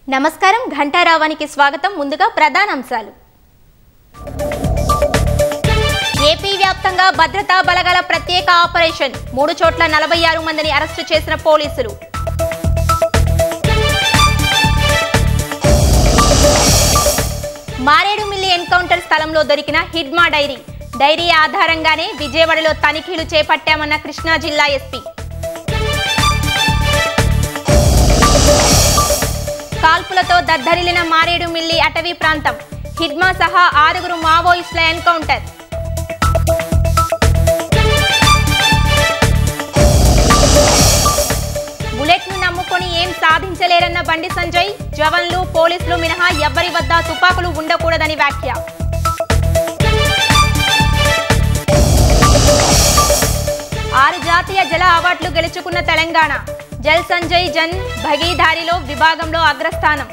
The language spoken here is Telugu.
నమస్కారం ఘంటారావానికి స్వాగతం. ముందుగా ప్రధాన అంశాలు. ఏపీ వ్యాప్తంగా భద్రతా బలగాల ప్రత్యేక ఆపరేషన్. 3 చోట్ల 46 మందిని అరెస్టు చేసిన పోలీసులు. మారేడుమిల్లి ఎన్కౌంటర్ స్థలంలో దొరికిన హిడ్మా డైరీ ఆధారంగానే విజయవాడలో తనిఖీలు చేపట్టామన్న కృష్ణా జిల్లా ఎస్పీ. కాల్పులతో దద్దరిల్లిన మారేడుమిల్లి అటవీ ప్రాంతం. హిడ్మా సహా 6 మావోయిస్టుల ఎన్కౌంటర్. బుల్లెట్ ను నమ్ముకొని ఏం సాధించలేరన్న బండి సంజయ్. జవాన్లు పోలీసులు మినహా ఎవ్వరి వద్ద తుపాకులు ఉండకూడదని వ్యాఖ్య. 6 జాతీయ జల అవార్డులు గెలుచుకున్న తెలంగాణ. జల్ సంజయ్ జన్ భగీదారిలో విభాగంలో అగ్రస్థానం.